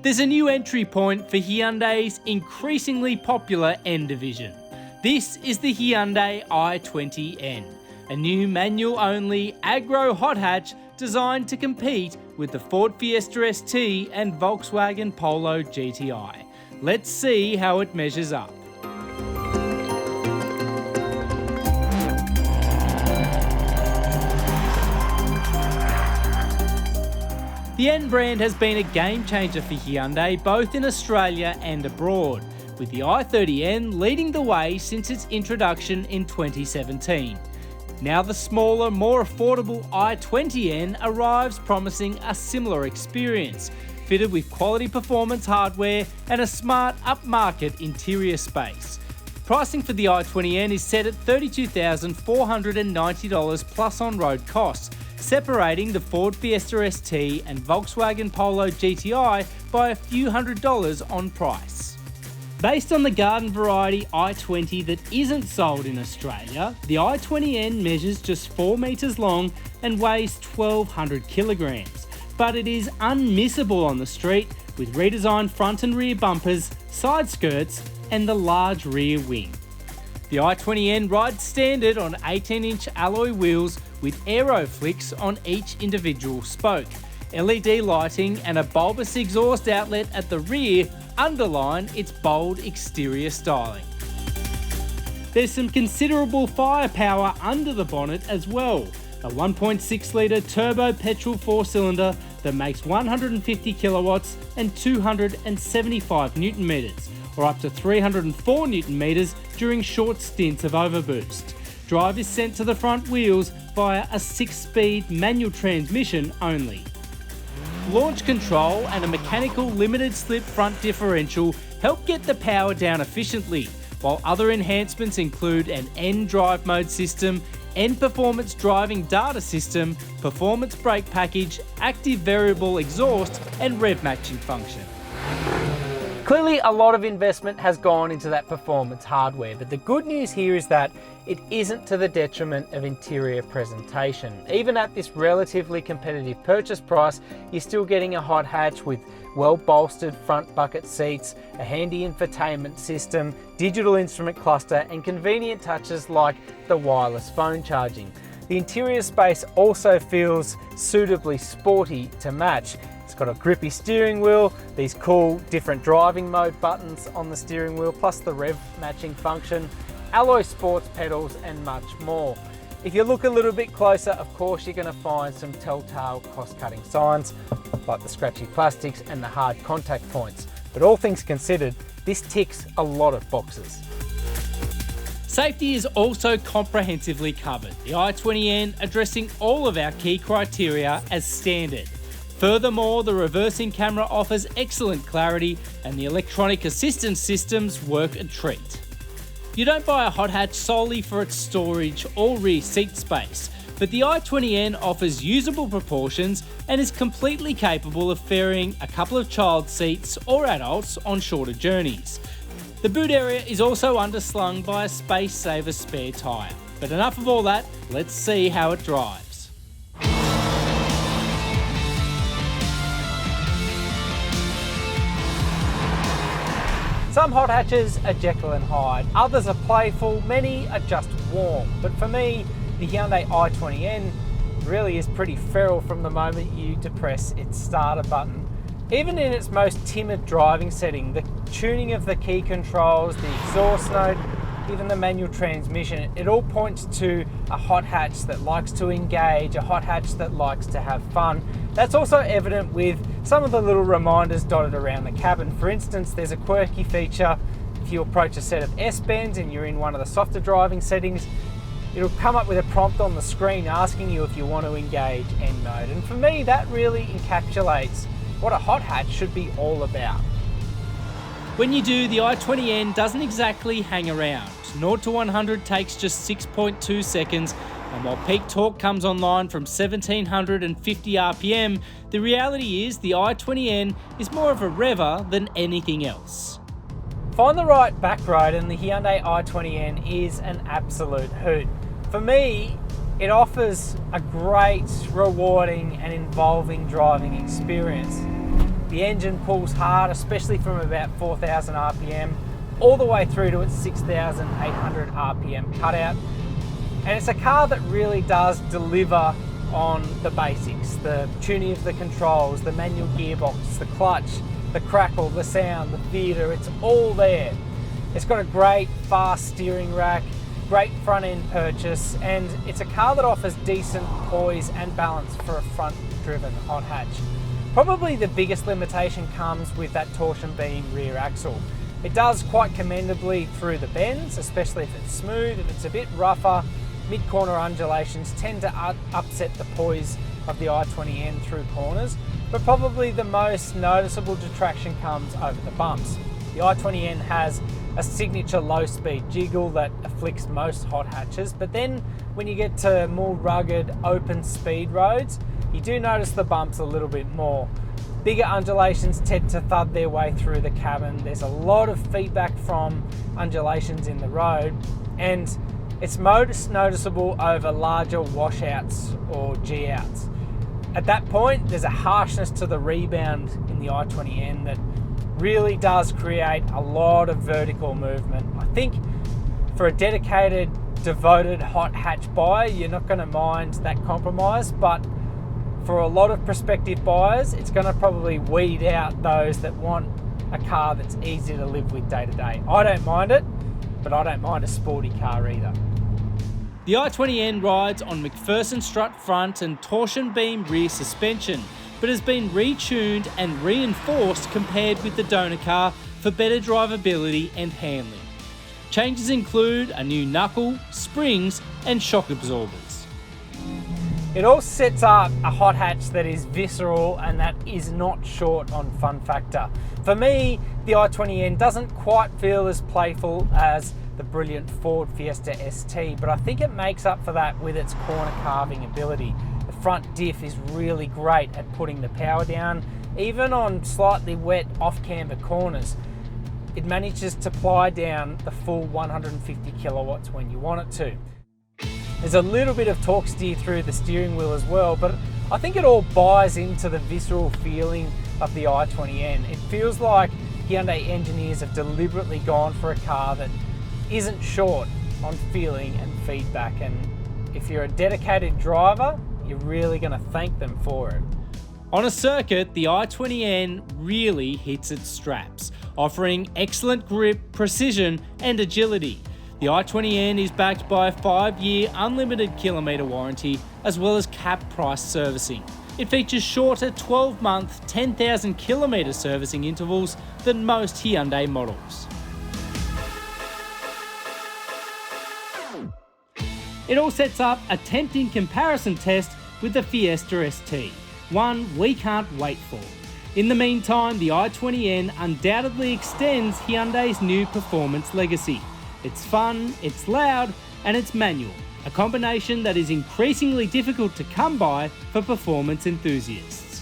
There's a new entry point for Hyundai's increasingly popular N division. This is the Hyundai i20N, a new manual-only aggro hot hatch designed to compete with the Ford Fiesta ST and Volkswagen Polo GTI. Let's see how it measures up. The N brand has been a game changer for Hyundai both in Australia and abroad, with the i30N leading the way since its introduction in 2017. Now the smaller, more affordable i20N arrives promising a similar experience, fitted with quality performance hardware and a smart upmarket interior space. Pricing for the i20N is set at $32,490 plus on-road costs, separating the Ford Fiesta ST and Volkswagen Polo GTI by a few $100s on price. Based on the garden variety i20 that isn't sold in Australia, the i20N measures just 4 metres long and weighs 1,200 kilograms, but it is unmissable on the street with redesigned front and rear bumpers, side skirts and the large rear wing. The i20N rides standard on 18-inch alloy wheels with aero flicks on each individual spoke. LED lighting and a bulbous exhaust outlet at the rear underline its bold exterior styling. There's some considerable firepower under the bonnet as well. A 1.6 litre turbo-petrol 4-cylinder that makes 150 kilowatts and 275 newton meters, or up to 304 newton meters during short stints of overboost. Drive is sent to the front wheels via a 6-speed manual transmission only. Launch control and a mechanical limited slip front differential help get the power down efficiently, while other enhancements include an N drive mode system, N performance driving data system, performance brake package, active variable exhaust and rev matching function. Clearly a lot of investment has gone into that performance hardware, but the good news here is that it isn't to the detriment of interior presentation. Even at this relatively competitive purchase price, you're still getting a hot hatch with well-bolstered front bucket seats, a handy infotainment system, digital instrument cluster, and convenient touches like the wireless phone charging. The interior space also feels suitably sporty to match. It's got a grippy steering wheel, these cool different driving mode buttons on the steering wheel, plus the rev matching function, alloy sports pedals and much more. If you look a little bit closer, of course, you're going to find some telltale cost-cutting signs like the scratchy plastics and the hard contact points. But all things considered, this ticks a lot of boxes. Safety is also comprehensively covered, the i20N addressing all of our key criteria as standard. Furthermore, the reversing camera offers excellent clarity and the electronic assistance systems work a treat. You don't buy a hot hatch solely for its storage or rear seat space, but the i20N offers usable proportions and is completely capable of ferrying a couple of child seats or adults on shorter journeys. The boot area is also underslung by a space-saver spare tyre. But enough of all that, let's see how it drives. Some hot hatches are Jekyll and Hyde, others are playful, many are just warm. But for me, the Hyundai i20N really is pretty feral from the moment you depress its starter button. Even in its most timid driving setting, the tuning of the key controls, the exhaust note, even the manual transmission, it all points to a hot hatch that likes to engage, a hot hatch that likes to have fun. That's also evident with some of the little reminders dotted around the cabin. For instance, there's a quirky feature. If you approach a set of S-bends and you're in one of the softer driving settings, it'll come up with a prompt on the screen asking you if you want to engage N mode. And for me, that really encapsulates what a hot hatch should be all about. When you do, the i20N doesn't exactly hang around. 0 to 100 takes just 6.2 seconds, and while peak torque comes online from 1750 RPM, the reality is the i20N is more of a rever than anything else. Find the right back road and the Hyundai i20N is an absolute hoot. For me, it offers a great, rewarding and involving driving experience. The engine pulls hard, especially from about 4,000 RPM, all the way through to its 6,800 RPM cutout. And it's a car that really does deliver on the basics, the tuning of the controls, the manual gearbox, the clutch, the crackle, the sound, the theatre, it's all there. It's got a great fast steering rack, great front end purchase, and it's a car that offers decent poise and balance for a front driven hot hatch. Probably the biggest limitation comes with that torsion beam rear axle. It does quite commendably through the bends, especially if it's smooth. If it's a bit rougher, mid-corner undulations tend to upset the poise of the i20N through corners, but probably the most noticeable detraction comes over the bumps. The i20N has a signature low-speed jiggle that afflicts most hot hatches, but then when you get to more rugged, open speed roads, you do notice the bumps a little bit more. Bigger undulations tend to thud their way through the cabin. There's a lot of feedback from undulations in the road, and it's most noticeable over larger washouts or G-outs. At that point, there's a harshness to the rebound in the i20N that really does create a lot of vertical movement. I think for a dedicated, devoted hot hatch buyer, you're not going to mind that compromise, but for a lot of prospective buyers, it's going to probably weed out those that want a car that's easy to live with day to day. I don't mind it, but I don't mind a sporty car either. The i20N rides on McPherson strut front and torsion beam rear suspension, but has been retuned and reinforced compared with the donor car for better drivability and handling. Changes include a new knuckle, springs and shock absorbers. It all sets up a hot hatch that is visceral and that is not short on fun factor. For me, the i20N doesn't quite feel as playful as the brilliant Ford Fiesta ST, but I think it makes up for that with its corner carving ability. The front diff is really great at putting the power down, even on slightly wet off-camber corners. It manages to ply down the full 150 kilowatts when you want it to. There's a little bit of torque steer through the steering wheel as well, but I think it all buys into the visceral feeling of the i20N. It feels like Hyundai engineers have deliberately gone for a car that isn't short on feeling and feedback, and if you're a dedicated driver, you're really going to thank them for it. On a circuit, the i20N really hits its straps, offering excellent grip, precision and agility. The i20N is backed by a 5-year unlimited kilometre warranty as well as cap price servicing. It features shorter 12-month, 10,000 kilometre servicing intervals than most Hyundai models. It all sets up a tempting comparison test with the Fiesta ST, one we can't wait for. In the meantime, the i20N undoubtedly extends Hyundai's new performance legacy. It's fun, it's loud, and it's manual, a combination that is increasingly difficult to come by for performance enthusiasts.